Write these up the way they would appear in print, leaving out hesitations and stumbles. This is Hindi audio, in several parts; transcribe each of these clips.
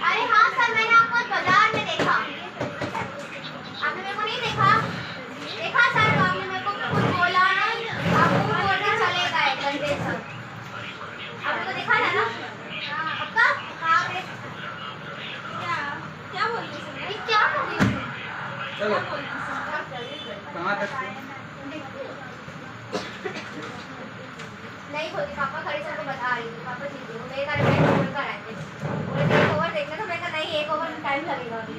अरे हाँ सर, मैंने आपको बाजार में देखा। आपने मेरे को नहीं देखा? देखा सर, तो आपने मेरे को कुछ बोला नहीं, आपको बोल के चले गए घंटे सर। आपने को देखा था ना? पक्का? कहाँ पे? क्या बोल रही है? क्या बोल रही है? चलो कहाँ तक? नहीं खोली, पापा खड़े सर को बता रही थी। पापा ठीक है, मेरे घर में फोन कर आए थे, बोले एक ओवर देखना, तो मैंने कहा नहीं, एक ओवर में टाइम लगेगा अभी।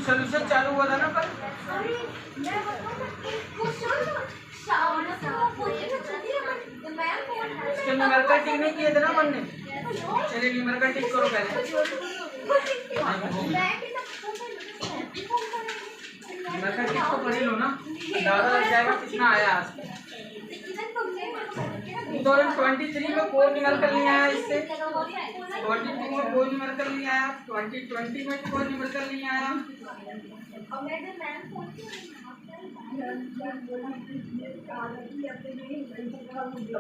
सॉल्यूशन चालू हुआ था ना कल? अरे मैं बताऊं, क्वेश्चन शाम को इसके न्यूमेरिकल टिक नहीं किए थे ना मन ने? चलिए न्यूमेरिकल टिक करो पहले। न्यूमेरिकल टिक तो कर ही लो ना, अंदाजा लग जाएगा कितना आया आज। 2023 में कोई न्यूमेरिकल नहीं आया इससे, 22 में कोई न्यूमेरिकल नहीं आया, 2020 में कोई न्यूमेरिकल नहीं आया।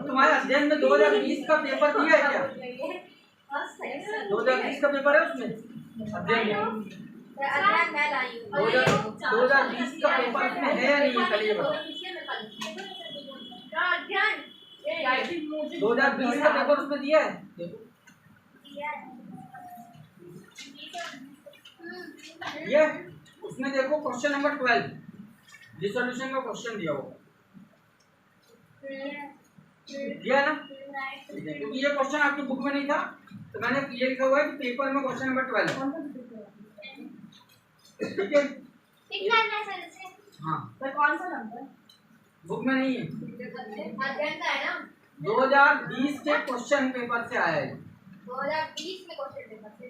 तुम्हारे अध्ययन में 2020 का पेपर दिया है क्या? 2020 का पेपर है उसमें अध्ययन में? 2020 का पेपर उसमें है या नहीं है? कल ये बताओ। 2020 का पेपर उसमें दिया है? ये उसमें देखो क्वेश्चन नंबर 12 रिसोल्यूशन का क्वेश्चन दिया होगा, दिया ना? क्योंकि ये क्वेश्चन आपकी बुक में नहीं था, तो मैंने ये लिखा हुआ है कि पेपर में क्वेश्चन नंबर 12। ठीक है, हाँ तो कौन सा नंबर बुक में नहीं है, अध्ययन का है ना? 2020 के क्वेश्चन पेपर से आया है। 2020 में क्वेश्चन पेपर से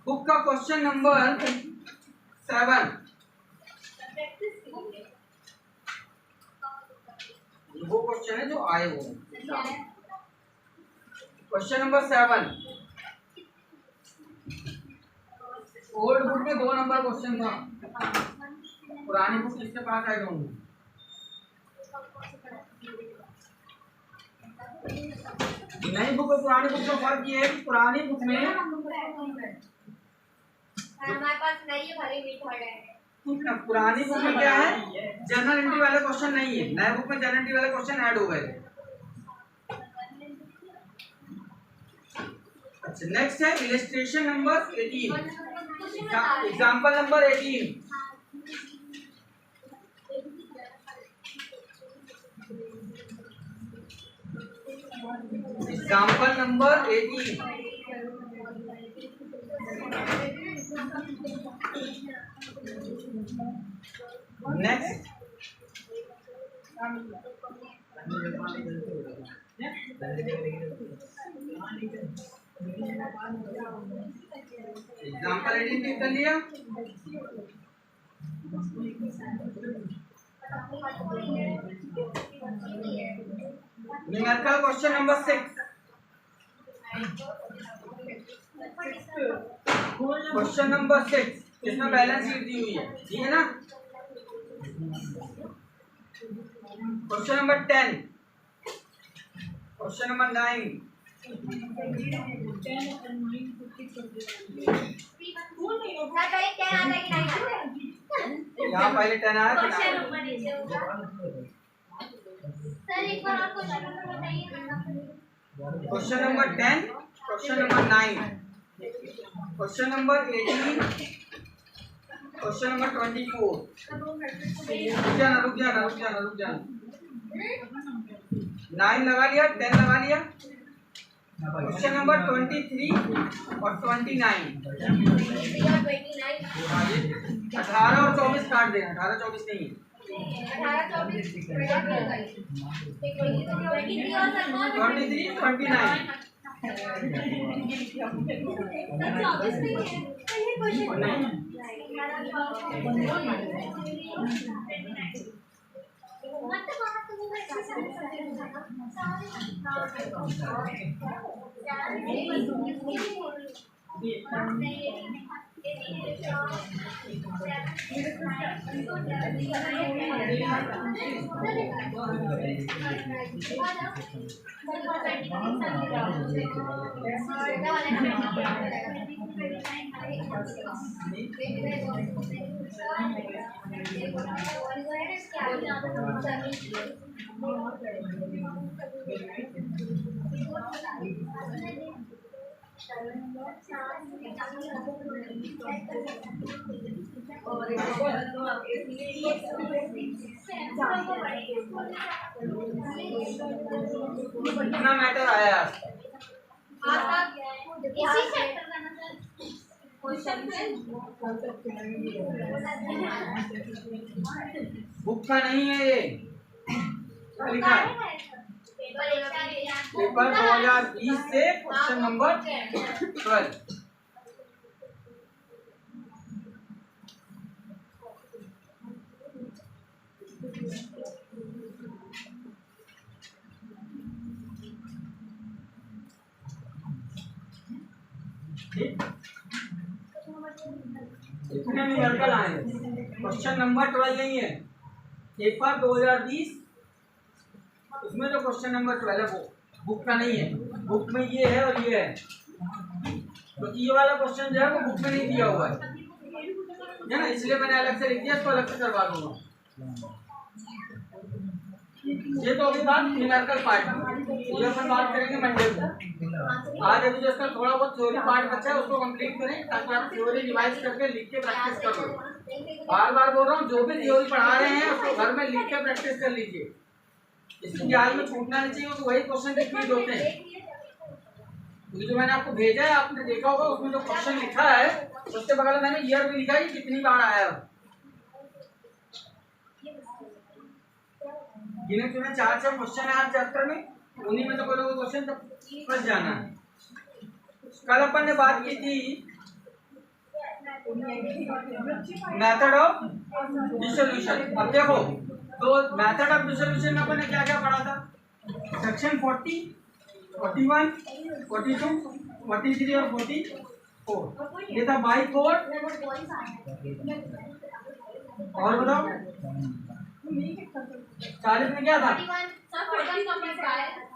बुक का क्वेश्चन नंबर 7, वो क्वेश्चन है जो आए वो क्वेश्चन नंबर 7 ओल्ड बुक में 2 नंबर क्वेश्चन था, पुरानी बुक किसके पास है? डोंट नई बुक और पुरानी बुक में फर्क ये है कि पुरानी बुक में हमारे पास नहीं है, भले भी थर्ड है। पुरानी बुक में क्या है, जनरल एंट्री वाले क्वेश्चन नहीं है, नए बुक में जनरल एंट्री वाले क्वेश्चन ऐड हो गए। अच्छा, नेक्स्ट है illustration number 18, example number 18। Example number 18। Next example 18 कर लिया। Numerical question number 6, question number 6 इसमें बैलेंस शीट दी हुई है, ठीक है ना? क्वेश्चन नंबर 10, क्वेश्चन नंबर 9, यहाँ पहले 10 आया था। Question number 10, question number 9, question number 18, question number 24। रुक जाना 9 लगा लिया, 10 लगा लिया, क्वेश्चन नंबर 23 और 29। 18 और 24 काट देना, 18 24 नहीं, 18, 24, 23 और सर कौन 23, 29 सर 24 नहीं है ये क्वेश्चन मतलब वहाँ तो वो कितना मैटर आया इसी सेक्टर का ना सर क्वेश्चन बुक का नहीं है ये क्या लिखा है पेपर 2020 से क्वेश्चन नंबर 12 इतने न्यूमेरिकल आए क्वेश्चन नंबर 12 नहीं है पेपर 2020 उसमें जो क्वेश्चन नंबर 12 है वो बुक का नहीं है बुक में ये है और ये है तो ये वाला क्वेश्चन जो है वो बुक में नहीं दिया हुआ है ना इसलिए मैंने अलग से लिख दिया इसको अलग से करवा दूंगा ये तो अभी बात न्यूमेरिकल पार्ट ये अपन बात करेंगे मंडे को आज अभी जो इसका थोड़ा बहुत थ्योरी पार्ट बचा है उसको कंप्लीट करें ताकि आप थ्योरी रिवाइज करके लिख के प्रैक्टिस कर लो बार बार बोल रहा हूँ जो भी थ्योरी पढ़ा रहे हैं उसको घर में लिख के प्रैक्टिस कर लीजिए इसकी ख्याल में छूटना नहीं चाहिए तो वही क्वेश्चन रिपीट होते हैं क्योंकि जो मैंने आपको भेजा है आपने देखा होगा उसमें जो क्वेश्चन लिखा है उसके बगल में मैंने ईयर भी लिखा है कितनी बार आया है गिने चुने 4 क्वेश्चन है आज चैप्टर में उन्हीं में तो कोई ना कोई क्वेश्चन तो फंस जाना है कल अपन ने बात की थी मेथड ऑफ डिसोल्यूशन अब देखो तो मेथड ऑफ डिसोल्यूशन में अपन ने क्या क्या पढ़ा था सेक्शन 40 41 42 43 और 44 ये था बाई कोड और बताओ 40 में क्या था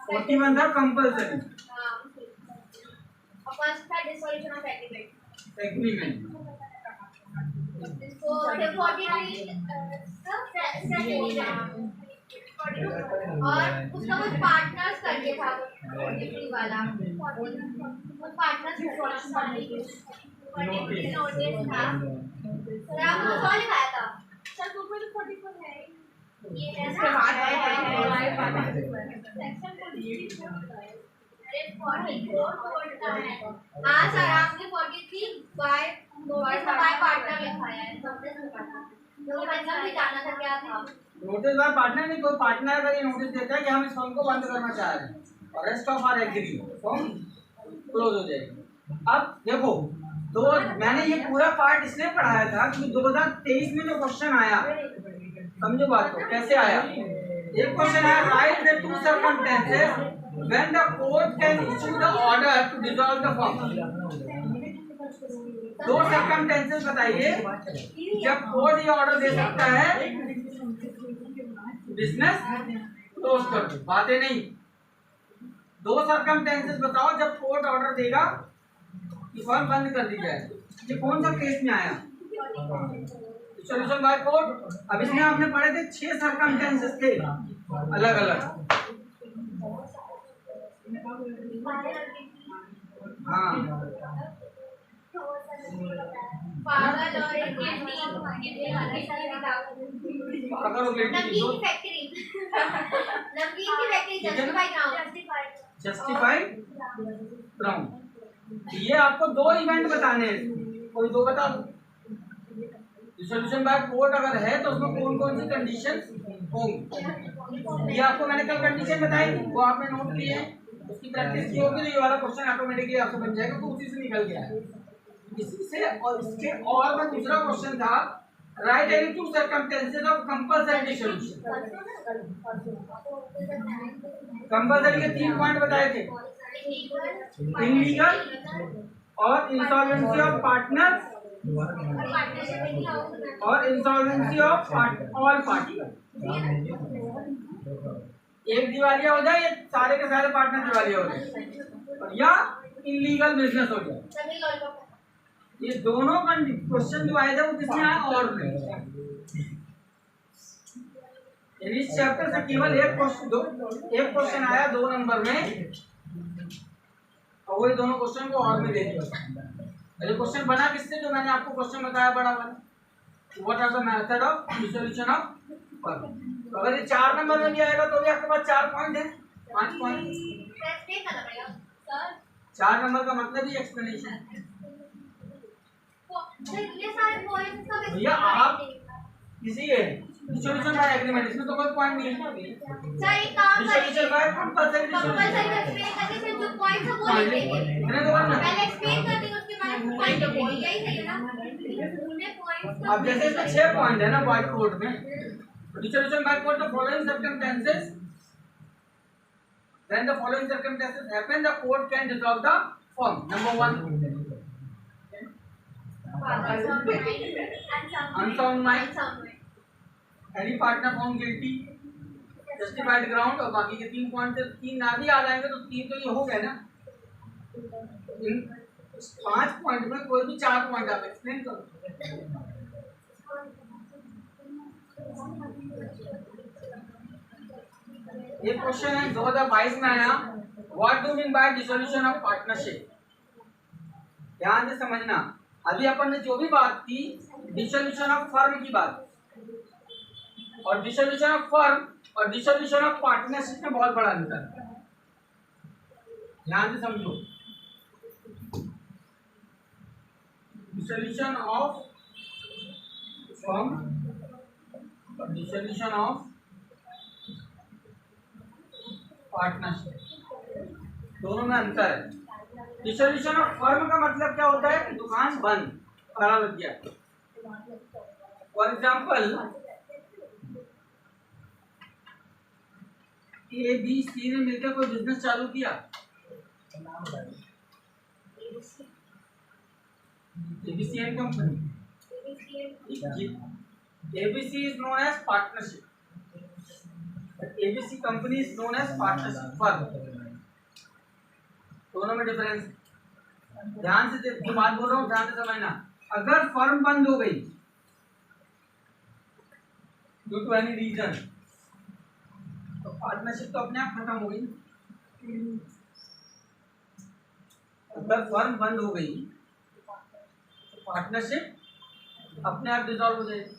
41 था कंपल्सरी एग्रीमेंट और उसका कुछ पार्टनर्स करके था वाला कुछ पार्टनर्स नोटिस था सर आपको कौन लिखाया था सर ग्रुप में तो 44 है ये है इसके बाद हाँ सर आपने 43 बाय पार्टनर लिखाया है तो मतलब भी जाना था क्या था नोटिस बाय पार्टनर नहीं कोई पार्टनर अगर ये नोटिस देता है कि हम इस फॉर्म को बंद करना चाह रहे हैं और रेस्ट ऑफ आर एग्री फॉर्म क्लोज हो जाएगी अब देखो तो मैंने ये पूरा पार्ट इसलिए पढ़ाया था कि 2023 में जो क्वेश्चन आया समझो बात को कैसे आया एक क्वेश्चन आया write the two circumstances when the court can issue the order to dissolve the firm दो सर्कमस्टेंसेस बताइए जब कोर्ट ये ऑर्डर दे सकता है बिजनेस क्लोज कर दो बातें नहीं दो सर्कमस्टेंसेस बताओ जब कोर्ट ऑर्डर देगा कि फर्म बंद कर दी जाए ये कौन सा केस में आया सॉल्यूशन बाय कोर्ट अब इसमें आपने पढ़े थे 6 सर्कमस्टेंसेस थे अलग अलग हाँ पागल और एक नमकीन की फैक्ट्री जस्टिफाइड क्राउन ये आपको 2 इवेंट बताने हैं कोई 2 बता दो डिसोल्यूशन बाय कोर्ट अगर है तो उसमें कौन कौन सी कंडीशन होंगी, ये आपको मैंने कल कंडीशन बताई थी, वो आपने नोट की है, उसकी प्रैक्टिस की होगी तो ये वाला क्वेश्चन ऑटोमेटिकली आपको बन जाएगा, तो उसी से निकल गया है। इसी से और इसके और में दूसरा क्वेश्चन था, right any two circumstances of compulsory dissolution. Compulsory के 3 पॉइंट बताए थे, इनलीगल और इंसॉल्वेंसी ऑफ पार्टनर्स और इंसॉल्वेंसी ऑफ ऑल पार्टी। एक दिवालिया हो जाए या सारे के सारे पार्टनर दिवालिया हो जाए या इनलीगल बिजनेस हो जाए, ये दोनों क्वेश्चन जो आए थे वो किसमें आए, और इस चैप्टर से केवल एक क्वेश्चन आया 2 नंबर में, और वो दोनों क्वेश्चन को और में दे दिया। ये क्वेश्चन बना किससे, जो मैंने आपको क्वेश्चन बताया बड़ा वाला, what are the method of dissolution of firm. अगर ये 4 नंबर में भी आएगा तो भी आपके पास 4 पॉइंट है, 5 पॉइंट। 4 नंबर का मतलब ही एक्सप्लेनेशन। भैया आप किसी डिसोल्यूशन बाय एग्रीमेंट, इसमें तो कोई पॉइंट नहीं है। डिसोल्यूशन बाय कंपल्सरी डिसोल्यूशन जो पॉइंट्स है वो लिख देंगे, मैंने तो बोला पहले एक्सप्लेन कर दी, उसके बाद पॉइंट बोल यही सही है ना। अब जैसे इसमें 6 पॉइंट है ना बाय कोर्ट में, dissolution by court the following circumstances, when the following circumstances happen, the court can dissolve the firm. Number 1, unsound mind, any partner found guilty, justified ground, और बाकी के 3 पॉइंट से 3 ना भी आ जाएंगे तो 3 तो ये हो गए ना। इन 5 पॉइंट में कोई भी 4 पॉइंट आप एक्सप्लेन करो। ये क्वेश्चन है 2022 में आया, what do mean by dissolution of partnership. ध्यान से समझना, अभी अपन ने जो भी बात की डिसोल्यूशन ऑफ फर्म की बात, और डिसोल्यूशन ऑफ फर्म और डिसोल्यूशन ऑफ पार्टनरशिप में बहुत बड़ा अंतर है, ध्यान से समझो। डिसोल्यूशन ऑफ फर्म और डिसोल्यूशन ऑफ पार्टनरशिप, दोनों में अंतर है। डिसोल्यूशन ऑफ फर्म का मतलब क्या होता है कि दुकान बंद, ताला लग गया। For example A B C ने मिलकर कोई बिजनेस चालू किया, ABC and company, ABC is known as partnership, ABC company is known as partnership firm, दोनों में डिफरेंस। ध्यान से जो बात बोल रहा हूँ ध्यान से समझना, अगर फर्म बंद हो गई ड्यू टू एनी रीजन तो पार्टनरशिप तो अपने आप खत्म हो गई। अगर फर्म बंद हो गई तो पार्टनरशिप अपने आप डिसॉल्व हो जाएगी।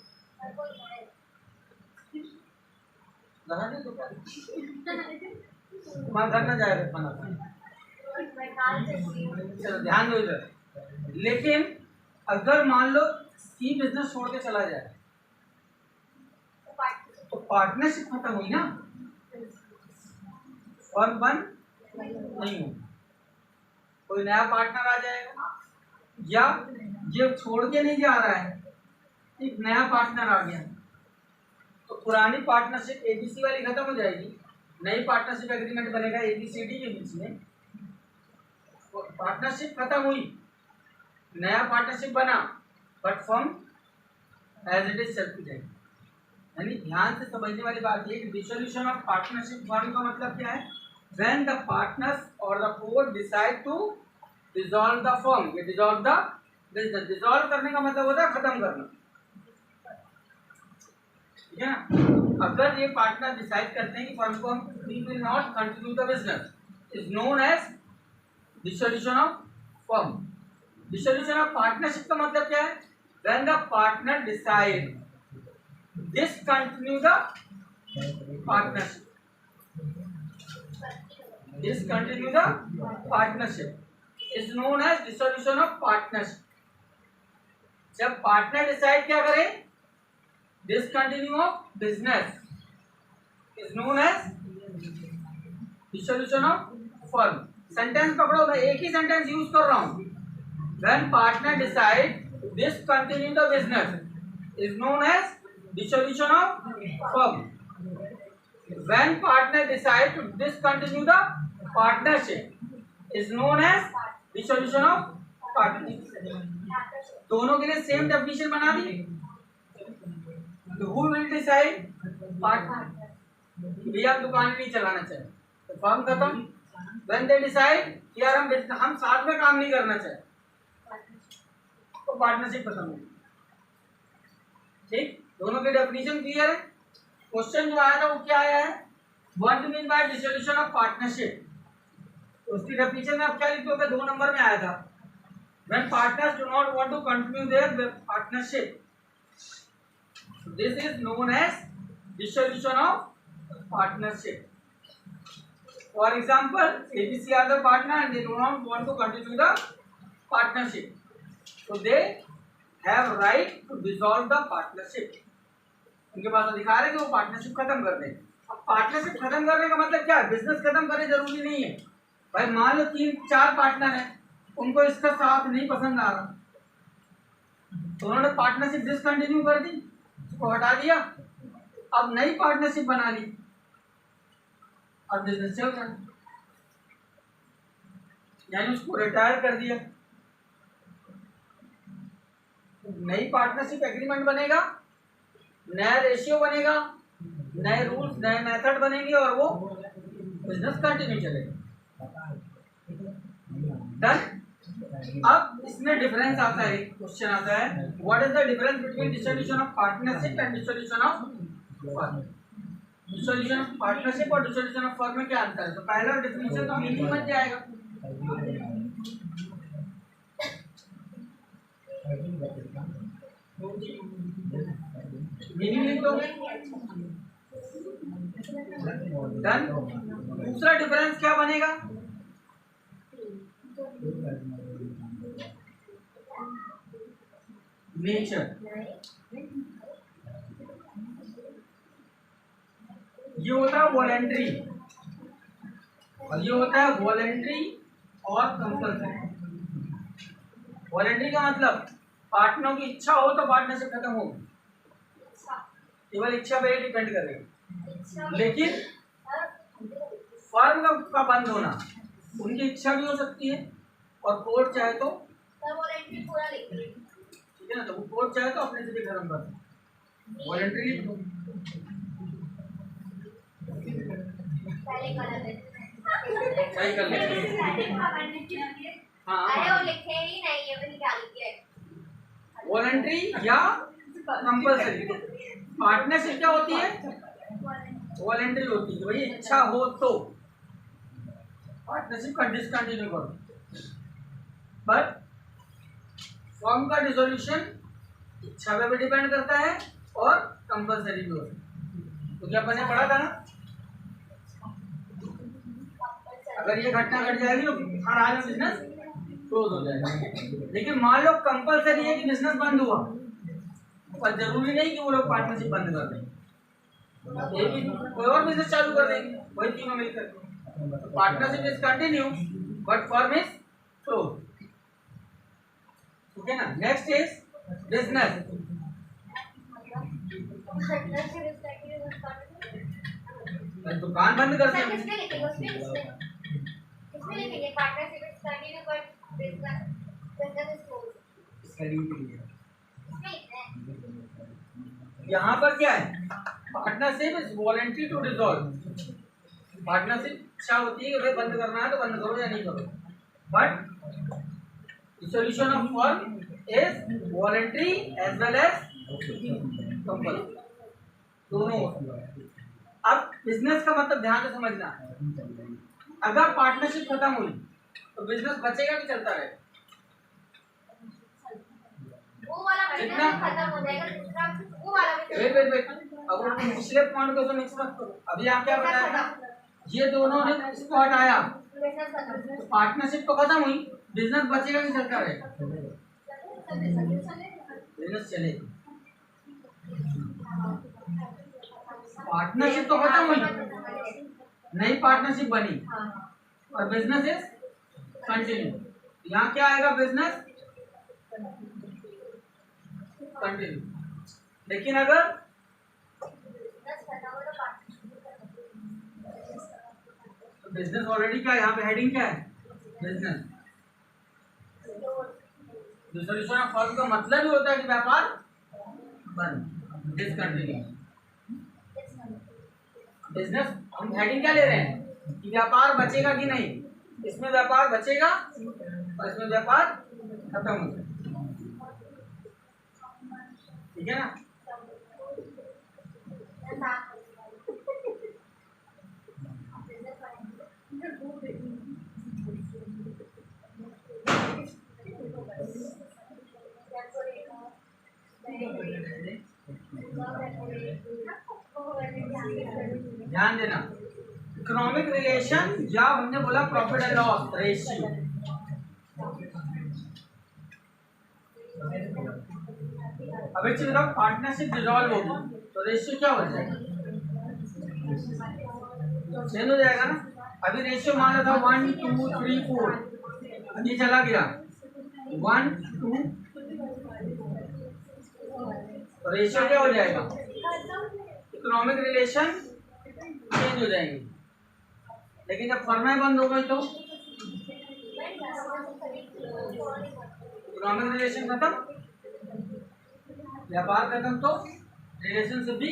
तुम्हारा घर ना जाएगा खाना खाने, चलो ध्यान दो इधर। लेकिन अगर मान लो सी बिजनेस छोड़ के चला जाए तो पार्टनरशिप खत्म हुई ना, फर्म बंद नहीं हो, कोई नया पार्टनर आ जाएगा, या जो छोड़ के नहीं जा रहा है एक नया पार्टनर आ गया तो पुरानी पार्टनरशिप एबीसी वाली खत्म हो जाएगी, नई पार्टनरशिप एग्रीमेंट बनेगा एबीसीडी के बीच में। पार्टनरशिप खत्म हुई, नया पार्टनरशिप बना, but firm as it is चलती जाएगी। यानी ध्यान से समझने वाली बात ये कि डिसोल्यूशन ऑफ पार्टनरशिप फर्म का मतलब क्या है, व्हेन द पार्टनर्स और the court decide to dissolve the firm, ये डिसॉल्व द बिजनेस, डिसॉल्व करने का मतलब होता है खत्म करना, ठीक है ना। अगर ये पार्टनर डिसाइड करते हैं कि फर्म को हम we will not continue the business, is known as dissolution of firm. Dissolution of partnership का मतलब क्या है, when the partner decide discontinue the partnership, discontinue the partnership is known as dissolution of partnership। जब पार्टनर डिसाइड क्या करे, discontinue of business is known as dissolution of firm. Sentence पकड़ो, मैं एक ही सेंटेंस यूज कर रहा हूं। When partner decide discontinue the business is known as dissolution of firm. When partner decide to discontinue the partnership is known as dissolution of partnership. दोनों के लिए सेम डेफिनेशन बना दी। Who will decide, partner. भैया दुकान नहीं चलाना चाहिए तो फर्म खत्म। व्हेन दे डिसाइड कि यार हम साथ में काम नहीं करना चाहिए तो पार्टनरशिप खत्म होगी। ठीक, दोनों की डेफिनेशन क्लियर है। क्वेश्चन जो आया था वो क्या आया है, what do mean by dissolution of partnership. तो उसकी डेफिनेशन में आप क्या लिखोगे, 2 नंबर में आया था, when partners do not want to continue their partnership this is known as dissolution of partnership. For example, ABC are the partner and they do not want to continue the partnership, so they have right to dissolve the partnership. उनके पास अधिकार है कि वो पार्टनरशिप खत्म कर दें। अब पार्टनरशिप खत्म करने का मतलब क्या है, बिजनेस खत्म करे जरूरी नहीं है। भाई मान लो 3-4 पार्टनर हैं, उनको इसका साथ नहीं पसंद आ रहा तो उन्होंने पार्टनरशिप डिसकंटिन्यू कर दी, उसको हटा दिया, अब नई पार्टनरशिप बना ली और बिजनेस चल रहा है, यानी उसको रिटायर कर दिया। नई पार्टनरशिप एग्रीमेंट बनेगा, नया रेशियो बनेगा, नए रूल्स नए मेथड बनेंगे और वो बिजनेस कंटिन्यू चलेगा। डन। अब इसमें डिफरेंस आता है, क्वेश्चन आता है, what is the difference between dissolution of partnership and dissolution of firm. Dissolution of partnership और डिसोल्यूशन ऑफ फर्म में क्या अंतर है, तो पहला डेफिनेशन तो मीनिंग बन जाएगा। मीनिंग लिख दोगे। डन। दूसरा डिफरेंस क्या बनेगा, नेचर। ये होता है वॉलेंट्री और ये होता है वॉलेंट्री और कंपल्सरी। वॉलेंट्री का मतलब पार्टनरों की इच्छा हो तो पार्टनरशिप खत्म होगी, केवल इच्छा पे ही डिपेंड करेगी। लेकिन फर्म का बंद होना उनकी इच्छा भी हो सकती है और कोर्ट चाहे तो ठीक है ना, तो वो कोर्ट चाहे तो अपने से भी खत्म कर सकते। वॉलेंट्री सही कर लेते हाँ, वॉलेंट्री या कंपल्सरी। पार्टनरशिप क्या होती है, वॉलेंट्री होती है, भाई इच्छा हो तो पार्टनरशिप का डिसकंटिन्यू करो। बट फर्म का डिसोल्यूशन इच्छा पे भी डिपेंड करता है और कंपल्सरी भी होता है। तो क्या अपने पढ़ा था ना, अगर ये घटना घट जाएगी तो हर आज बिजनेस क्लोज हो जाएगा। लेकिन मान लो कंपल्सरी है कि बिजनेस बंद हुआ, पर जरूरी नहीं कि वो लोग पार्टनरशिप बंद कर देंगे, ये भी कोई और बिजनेस चालू कर देंगे, वही तीनों मिलकर। Partnership is continue but firm is close. ठीक है ना। Next is business. दुकान बंद कर देंगे, यहाँ पर क्या है, partnership is voluntary to dissolve. Partnership इच्छा होती है कि भाई बंद करना है तो बंद करो या नहीं करो, but dissolution of firm is voluntary as well as compulsory, दोनों। अब बिजनेस का मतलब ध्यान से समझना, अगर पार्टनरशिप खत्म हुई तो बिजनेस बचेगा कि चलता रहेगा, वो वाला बिजनेस खत्म हो जाएगा, दूसरा वो वाला वेट अब पिछले पॉइंट को तो मिक्स मत करो। अभी आप क्या बताया, ये दोनों ने इसको हटाया तो पार्टनरशिप तो खत्म हुई, बिजनेस बचेगा कि चलता रहेगा, बिजनेस चलेगी। पार्टनरशिप तो खत्म हुई, नई पार्टनरशिप बनी और बिजनेस इज कंटिन्यू। यहाँ क्या आएगा? Business continue. लेकिन अगर बिजनेस ऑलरेडी क्या है, यहाँ पे हेडिंग क्या है? बिजनेस। डिसोल्यूशन ऑफ फर्म का मतलब ही होता है कि व्यापार बंद, डिसकंटिन्यू। बिजनेस हम हेडिंग क्या ले रहे हैं कि व्यापार बचेगा कि नहीं। इसमें व्यापार बचेगा और इसमें व्यापार खत्म हो जाएगा। ठीक है ना? ध्यान देना, इकोनॉमिक रिलेशन या हमने बोला प्रॉफिट एंड लॉस रेशियो। अब एक चीज बताओ, पार्टनरशिप डिसॉल्व होगी तो रेशियो क्या हो जाएगा? चेंज हो जाएगा ना। अभी रेशियो मान लो था 1 2 3 4, ये चला गया 1 2, तो रेशियो क्या हो जाएगा? इकोनॉमिक रिलेशन चेंज हो जाएंगे। लेकिन जब फर्में बंद हो गई तो इकोनॉमिक रिलेशन खत्म, व्यापार खत्म, तो रिलेशनशिप भी।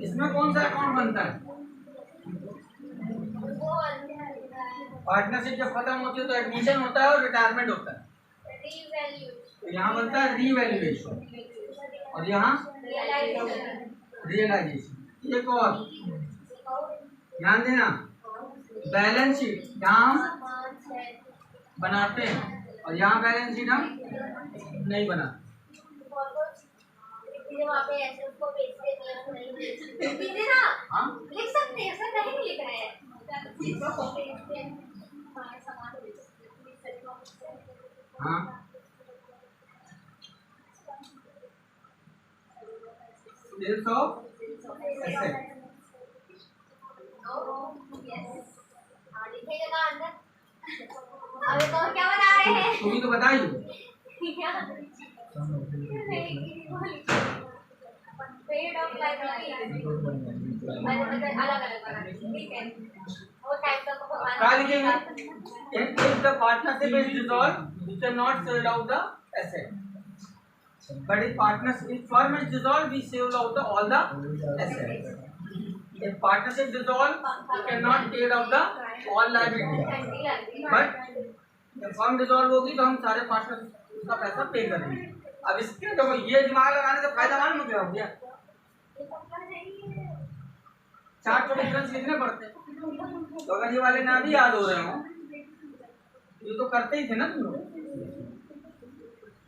इसमें कौन सा अकाउंट बनता है? पार्टनरशिप जब खत्म होती है तो एडमिशन होता है और रिटायरमेंट होता है। तो यहाँ बनता है रीवैल्यूएशन और यहाँ रियलाइजेशन। एक और ध्यान देना, बैलेंस शीट यहाँ हम बनाते हैं और यहाँ बैलेंस शीट हम नहीं बनाते। हाँ, लिख सकते हैं, ऐसा नहीं लिख रहे हैं। हाँ, सेल्स ऑफ एसेट लिखेगा अंदर। अभी तो क्या बता रहे हैं? तुम्ही तो बताइए। पेड ऑफ लाइबिलिटी अलग अलग बना, ठीक है, वो टाइप का को क्या लिखेंगे? If the partnership is dissolved, we cannot sell out the asset. But if partnership, if firm is dissolved, we sell out all the assets. If partnership dissolved, we cannot pay out the all liability. But जब फर्म डिसॉल्व होगी तो हम सारे पार्टनर का पैसा पे करेंगे। अब इसके तो ये दिमाग लगाने का फायदा मालूम क्या हो गया? चार छोटे डिफरेंस लिखने पड़ते हैं। तो अगर ये वाले ना भी याद हो रहे हो, ये तो करते ही थे ना तुम लोग।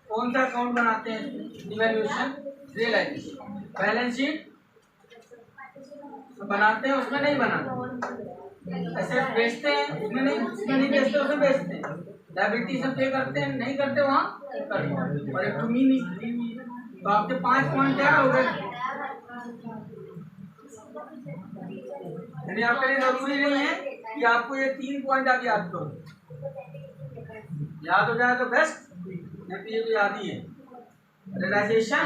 कौन सा अकाउंट बनाते हैं? डिवैल्यूएशन, रियलाइजेशन, बैलेंस शीट बनाते हैं, उसमें नहीं बनाते। एसेट बेचते हैं, उसमें नहीं बेचते, उसमें बेचते हैं। लायबिलिटी से पे करते हैं, नहीं करते वहाँ करते हैं। और एक तुम्ही नहीं, तो आपके 5 पॉइंट क्या हो गए? यानी आपके लिए जरूरी नहीं है कि आपको ये 3 पॉइंट आप याद करो। याद हो जाए तो बेस्ट, नहीं तो ये तो याद ही है। रियलाइजेशन।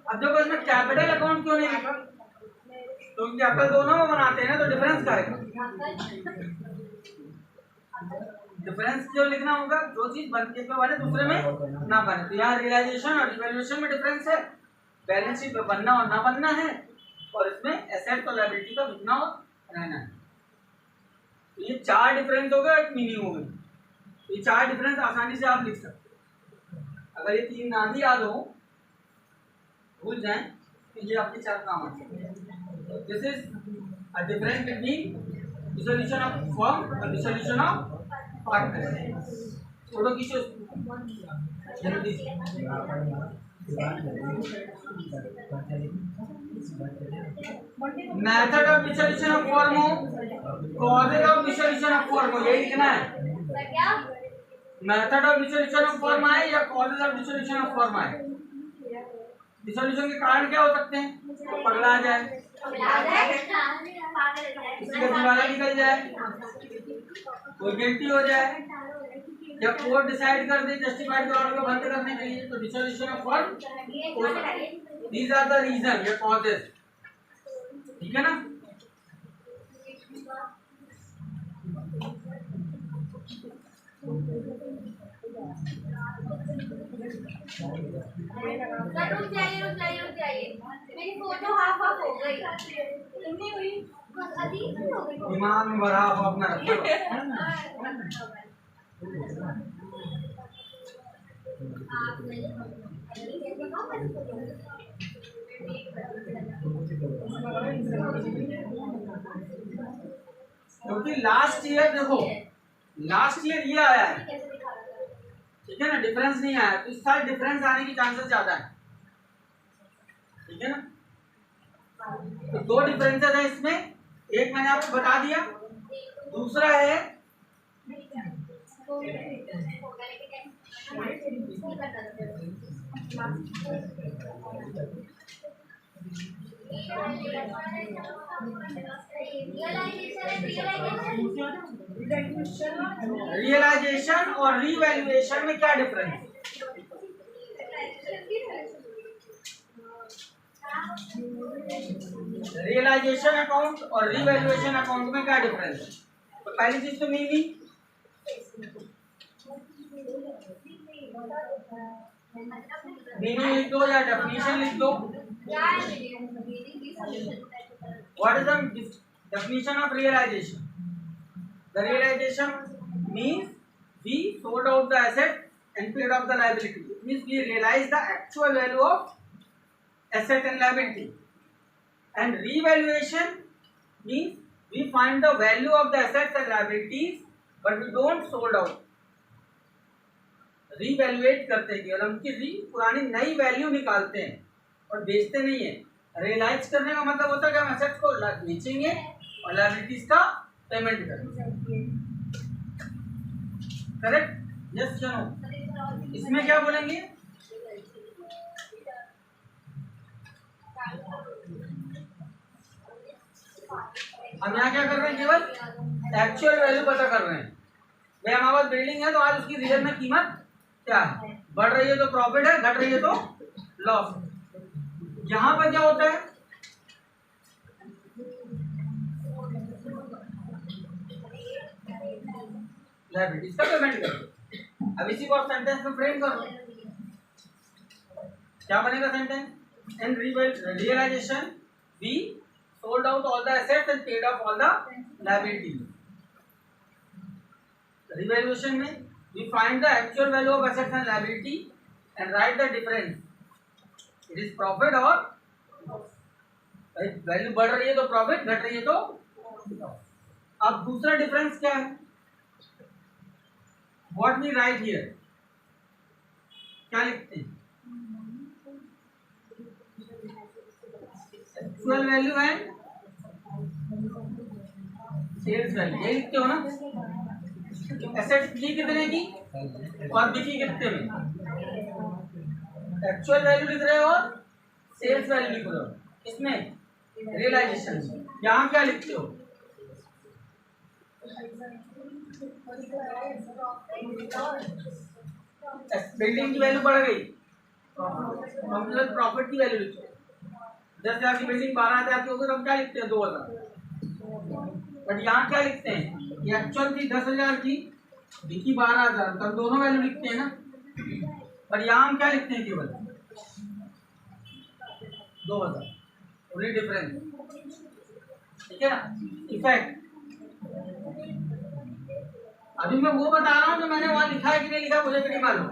अब देखो इसमें कैपिटल अकाउंट क्यों नहीं लिखा? तो कैपिटल दोनों में बनाते हैं ना, तो डिफरेंस क्या है? डिफरेंस क्यों लिखना होगा? जो चीज बनने के वाले दूसरे में ना बने। तो यहाँ रियलाइजेशन और डिवैल्यूएशन में डिफरेंस है, बैलेंस शीट में बनना और ना बनना है, और इसमें एसेट और लायबिलिटी का लिखना और रहना है। तो ये 4 डिफरेंस हो गए, एक मीनिंग हो गई। ये 4 डिफरेंस आसानी से आप लिख सकते हैं। अगर ये 3 ना भी याद हो, भूल जाएं, तो ये आपके 4 काम आते। This is a difference between dissolution of firm और डिसोल्यूशन ऑफ पार्टनरशिप। फोटो खींचो जल्दी। Method of dissolution of form हो, causes of dissolution of form हो, यही लिखना है। क्या method of dissolution of form आए या causes of dissolution of form आए। डिसोल्यूशन के कारण क्या हो सकते हैं? पगला जाए, किसी का दिवाला निकल जाए, कोई गिल्टी हो जाए, या कोर्ट डिसाइड कर दे जस्टिफाइड ऑर्डर को बंद करने के लिए, तो dissolution of form, these are the reason या कॉजेज। ठीक है ना? रुक जाइए, मेरी फोटो हाफ हो गई, नहीं हुई, अजीब हो गई। दिमाग में भरा आप अपना रखो। क्योंकि लास्ट ईयर देखो, लास्ट ईयर ये आया है, ठीक है ना, डिफरेंस नहीं आया, तो इस साल डिफरेंस आने की चांसेस ज्यादा है। ठीक है ना? तो दो डिफरेंसेस है इसमें, एक मैंने आपको बता दिया, दूसरा है रियलाइजेशन और रीवैल्यूएशन में क्या डिफरेंस है? रियलाइजेशन अकाउंट और रीवैल्यूएशन अकाउंट में क्या डिफरेंस है? तो पहली चीज तो मीनिंग, मीनिंग लिख दो या डेफिनेशन लिख दो। What is the definition of realization? The realization means we sold out the asset and paid off the liability. It means we realize the actual value of asset and liability. And revaluation means we find the value of the assets and liabilities, but we don't sold out. Revaluate करते हैं केवल, उनकी पुरानी नई वैल्यू निकालते हैं और बेचते नहीं है। रियलाइज करने का मतलब होता है कि हम एसेट्स को बेचेंगे और लायबिलिटीज का पेमेंट करेंगे। करेक्ट? यस या नो? इसमें क्या बोलेंगे? हम यहाँ क्या कर रहे हैं? केवल एक्चुअल वैल्यू पता कर रहे हैं। भाई हमारे पास बिल्डिंग है तो आज उसकी रियल में कीमत क्या है, बढ़ रही है तो प्रॉफिट है, घट रही है तो लॉस। यहाँ पर क्या होता है? लायबिलिटीज का पेमेंट करो। अब इसी को सेंटेंस में फ्रेम करो, क्या बनेगा sentence? In realization we sold out all the assets and paid off all the liabilities. Revaluation में we find the actual value of assets and liability and write the difference. It is profit or value बढ़ रही है तो प्रॉफिट, घट रही है तो। अब दूसरा डिफरेंस क्या है? What we write here, क्या लिखते हैं? Actual value and sales value, यही लिखते हो ना? एसेट्स की कितने की और बिकी कितने में? एक्चुअल वैल्यू लिख रहे हो और सेल्स वैल्यू लिख रहे हो, इसमें रियलाइजेशन में। यहाँ क्या लिखते हो? बिल्डिंग की वैल्यू बढ़ गई, प्रॉफिट की वैल्यू लिखते हो। 10,000 की बिल्डिंग 12,000 की होगी तो हम क्या लिखते हैं? 2,000। बट यहाँ क्या लिखते हैं? ये एक्चुअल थी 10,000 की, बिकी 12,000, तो हम दोनों वैल्यू लिखते हैं ना। पर यहाँ हम क्या लिखते हैं? केवल 2,000, ओनली डिफरेंस। ठीक है ना? इफेक्ट अभी मैं वो बता रहा हूँ जो मैंने वहां लिखा है कि नहीं लिखा मुझे भी नहीं मालूम।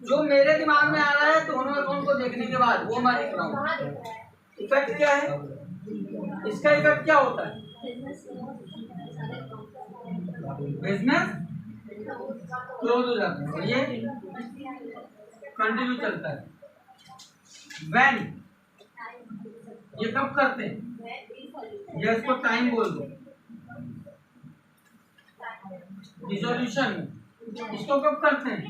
जो मेरे दिमाग में आ रहा है दोनों अकाउंट को देखने के बाद वो मैं लिख रहा हूँ। इफेक्ट क्या है? इसका इफेक्ट क्या होता है? बिजनेस क्लोज हो जाता है और ये कंटिन्यू चलता है। व्हेन ये कब करते हैं, ये इसको टाइम बोल दो। डिसोल्यूशन इसको कब करते हैं,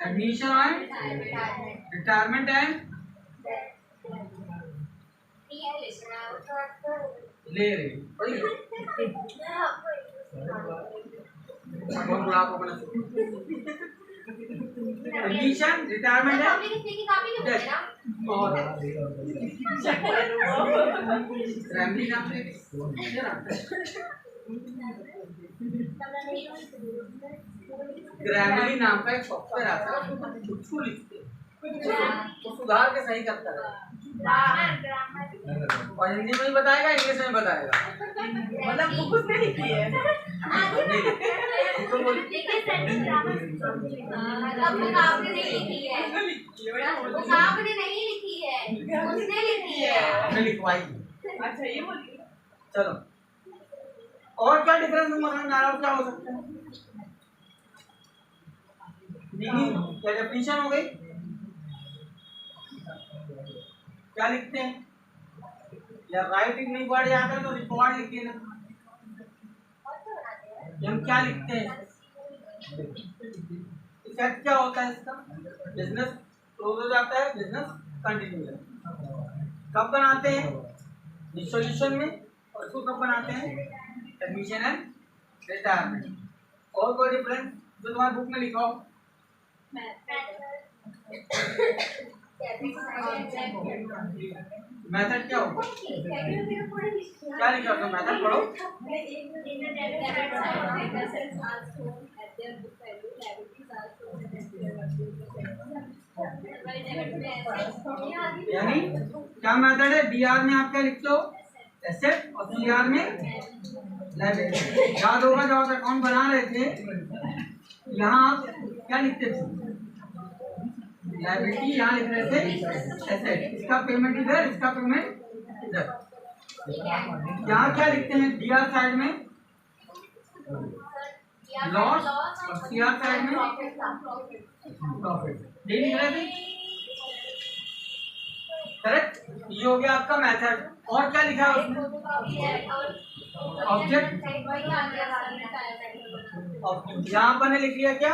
एडमिशन एंड रिटायरमेंट एंड ले रहे एडमिशन रिटायरमेंट है और फैमिली नाम से ग्रामरली नाम का एक सॉफ्टवेयर आता है, उसको लिखते हैं तो सुधार के सही करता है। और हिंदी में ही बताएगा, इंग्लिश में बताएगा, मतलब बुक उसने लिखी है। आपने नहीं लिखी है, आपने नहीं लिखी है, उसने लिखी है, आपने लिखवाई। अच्छा ये बोलिए। चलो और क्या डिफरेंस क्या हो सकता है, क्या डेफिनेशन हो गई, क्या लिखते हैं, या राइटिंग नहीं पढ़ जाता तो रिकॉर्ड लिखिए ना, हम क्या लिखते हैं, इफेक्ट क्या होता है इसका, बिजनेस क्लोज हो जाता है, बिजनेस कंटिन्यू है। कब बनाते हैं, डिसोल्यूशन में, और इसको कब बनाते हैं, एडमिशन एंड रिटायरमेंट। और कोई डिफरेंस जो तुम्हारी बुक में लिखा हो, मेथड क्या होगा, क्या लिखा होगा, मेथड पढ़ो। यानी क्या मेथड है, डीआर में आप क्या लिखते हो, एसेट, और सीआर में लायबिलिटी। याद होगा जब आप अकाउंट बना रहे थे यहाँ आप क्या लिखते थे, लायबिलिटी, यहाँ लिख रहे थे एसेट, इसका पेमेंट इधर, इसका पेमेंट इधर। यहाँ क्या लिखते हैं, डीआर साइड में लॉस और सीआर साइड में प्रॉफिट, ये लिख रहे थे, करेक्ट। ये हो गया आपका मेथड। और क्या लिखा है उसमें, ऑब्जेक्ट, यहाँ पर लिख लिया क्या,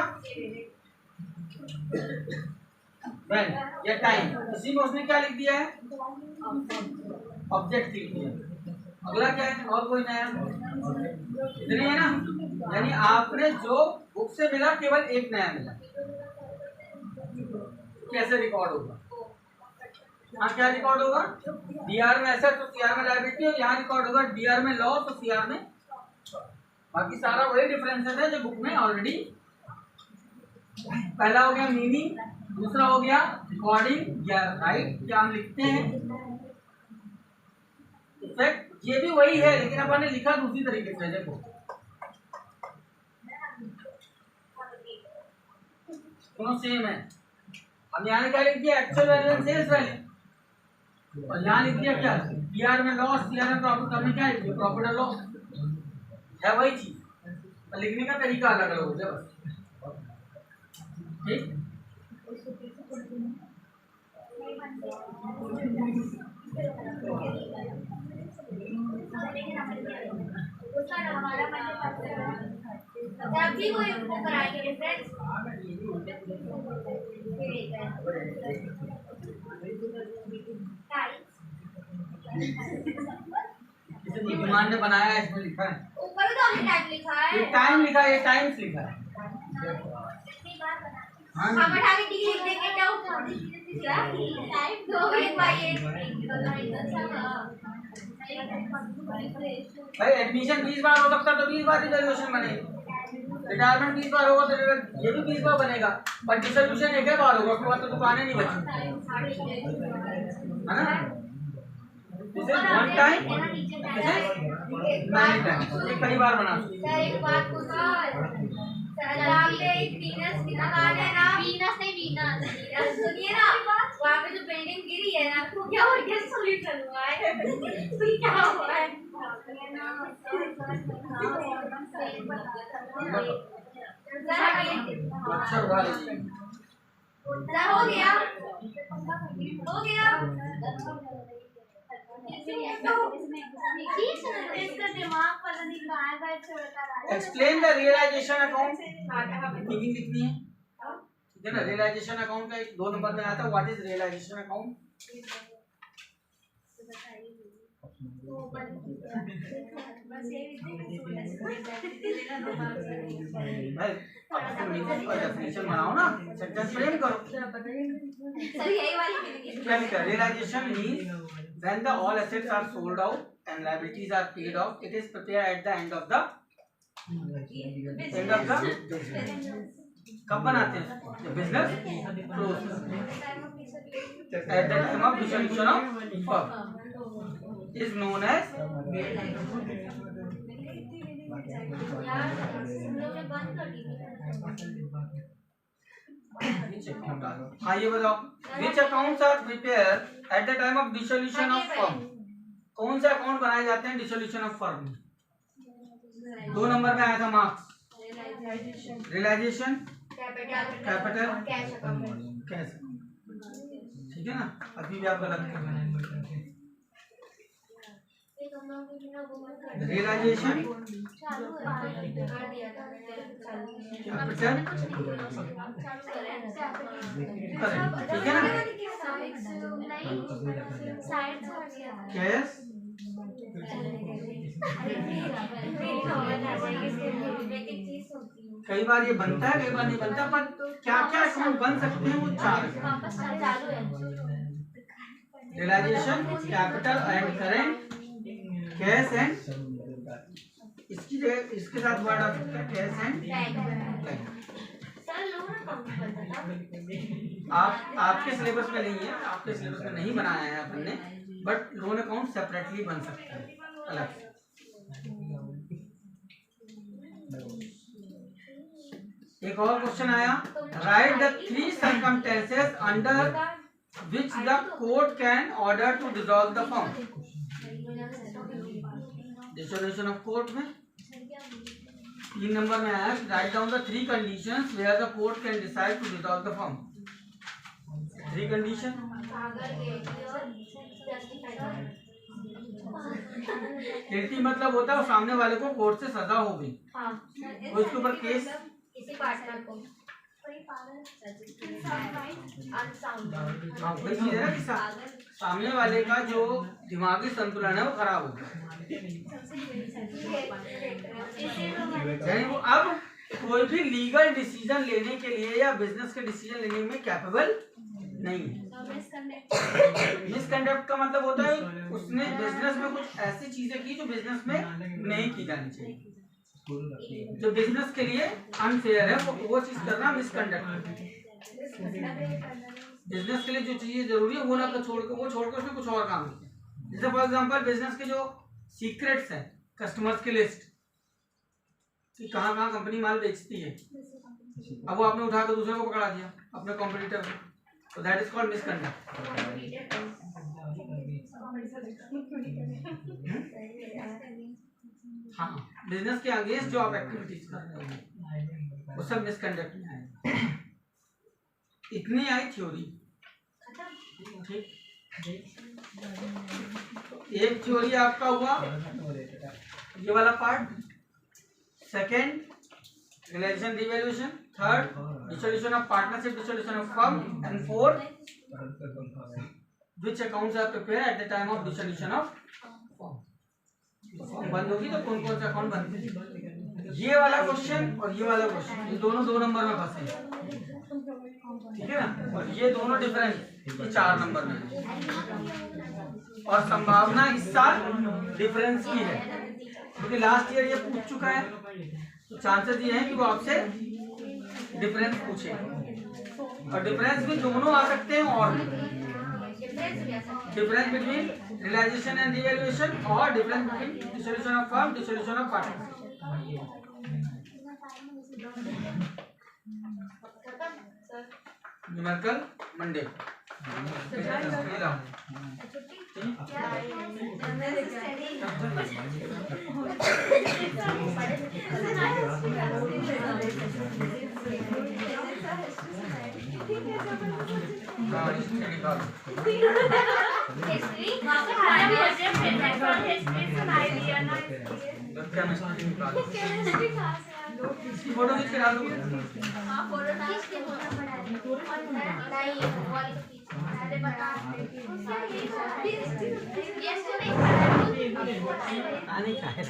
व्हेन या टाइम, इसी में उसने क्या लिख दिया है, ऑब्जेक्ट लिख दिया। अगला क्या है, और कोई नया इतने है ना, यानी आपने जो बुक से मिला केवल एक नया मिला, कैसे रिकॉर्ड होगा, यहाँ क्या रिकॉर्ड होगा, डीआर में एसेट तो सीआर में लायबिलिटी, और यहाँ रिकॉर्ड होगा डीआर में लॉस तो सीआर में, बाकी सारा वही डिफरेंसेस है जो बुक में ऑलरेडी। पहला हो गया मीनिंग, दूसरा हो गया रिकॉर्डिंग या राइट, क्या हम लिखते हैं, इफेक्ट ये भी वही है लेकिन अपन ने लिखा दूसरी तरीके से। देखो दोनों सेम है, हम यहाँ क्या लिख दिया, actual value and sales value, और यहाँ लिख दिया क्या, डीआर में लॉस, सीआर में प्रॉफिट, करने क्या लिख दिया, प्रॉफिट और लॉस है वही चीज, और लिखने का तरीका अलग अलग हो गया बस, ठीक। अभी कोई कराएंगे डिफरेंस, किसी बुद्धिमान ने बनाया है, इसमें लिखा है, ऊपर तो हमने टाइम लिखा है, ये टाइम लिखा है, ये टाइम्स लिखा है। हम उठा के डी लिख देंगे क्या टाइम दो एक बार ये भाई एडमिशन 20 बार हो सकता है तो 20 बार रिजर्वेशन बनेगी, रिटायरमेंट 20 बार होगा तो ये भी 20 बार बनेगा, पर डिसोल्यूशन एक बार होगा, उसके बाद तो दुकानें नहीं बची, है ना। This is one time, this is many time, ये कई बार बना सकते सर एक बात पूछो, सर आप पे एक वीनस की दुकान है ना, वीनस नहीं वीनस, वीनस सुनिए ना, वहाँ पे जो बिल्डिंग गिरी है ना, तो क्या और क्या सॉल्यूशन हुआ है, तो क्या हुआ है, अच्छा हुआ सर हो गया। हो गया। इसका दिमाग पता नहीं कहाँ का छोड़ता रहा। Explain the realization account, meaning लिखनी है, ठीक है ना। रियलाइजेशन अकाउंट का 2 नंबर में आता है, what is realization account. Definition बनाओ ना, सेंटेंस फ्रेम करो। सर यही वाली मीनिंग क्या लिखा? Realization means when the all assets are sold out and liabilities are paid off, it is prepared at the end of the कब बनाते हैं? Business close at the time of dissolution of firm is known as हाँ ये बताओ, which accounts are prepared at the time of dissolution of firm। कौन से अकाउंट बनाए जाते हैं डिसोल्यूशन ऑफ फर्म में? 2 नंबर में आया था मार्क्स। रियलाइजेशन, कैपिटल, कैश, ठीक है ना। अभी भी आप गलत कर रहे हैं। रियलाइजेशन, कैपिटल, ठीक है ना। कैश, कई बार ये बनता है, कई बार नहीं बनता, पर क्या क्या अकाउंट बन सकते हैं वो 4 realization, capital and current, cash and, इसकी जगह इसके साथ वर्ड आ सकता है कैश एंड बैंक। आपके सिलेबस में नहीं है, आपके सिलेबस में नहीं बनाया है अपन ने, बट लोन अकाउंट सेपरेटली बन सकता है अलग। एक और क्वेश्चन आया, write the 3 circumstances under which the court can order to dissolve the firm. Dissolution of court में 3 नंबर में आया, write down the 3 conditions where the court can decide to dissolve the firm. 3 condition. Guilty मतलब होता है वो सामने वाले को कोर्ट से सजा हो गई, वो इसके ऊपर केस, किसी पार्टनर को हाँ वही चीज है ना कि सामने वाले का जो दिमागी संतुलन है वो खराब हो गया। वो अब कोई भी लीगल डिसीजन लेने के लिए या बिजनेस के डिसीजन लेने में कैपेबल नहीं है। मिसकंडक्ट का मतलब होता है उसने बिजनेस में कुछ ऐसी चीजें की जो बिजनेस में नहीं की जानी चाहिए, जो बिजनेस के लिए अनफेयर है, वो चीज करना मिसकंडक्ट। बिजनेस के लिए जो चीजें जरूरी है वो ना छोड़कर उसमें कुछ और काम किया। जैसे फॉर एग्जांपल बिजनेस के जो सीक्रेट्स हैं, कस्टमर्स की लिस्ट कि कहाँ कंपनी माल बेचती है, अब वो आपने उठाकर दूसरे को पकड़ा दिया, अपने कॉम्पिटिटर को, तो दैट इज कॉल्ड मिसकंडक्ट। हाँ, बिजनेस के अगेंस्ट जो आप एक्टिविटीज कर रहे हैं वो सब मिसकंडक्ट में आए। इतनी आई थ्योरी, ठीक। एक थ्योरी आपका हुआ ये वाला part, second relation devaluation, third dissolution of partnership, dissolution of firm, and fourth which accounts are prepared at the time of dissolution of firm. बंद होगी तो कौन कौन से अकाउंट बनते हैं। ये वाला क्वेश्चन और ये वाला क्वेश्चन, ये दोनों 2 नंबर में फंसे, ठीक है ना। और ये दोनों डिफरेंस ये 4 नंबर में है, और संभावना इस साल डिफरेंस की है क्योंकि लास्ट ईयर ये पूछ चुका है, तो चांसेस ये हैं कि वो आपसे डिफरेंस पूछे, और डिफरेंस भी दोनों आ सकते हैं, और difference between realization and devaluation और difference between dissolution of firm, dissolution of partnership. Numerical Monday हाँ इसमें निकाल हिस्ट्री केमिस्ट्री निकाल फोटो खींच के डाल दो नहीं वॉल अरे बता यस आने का है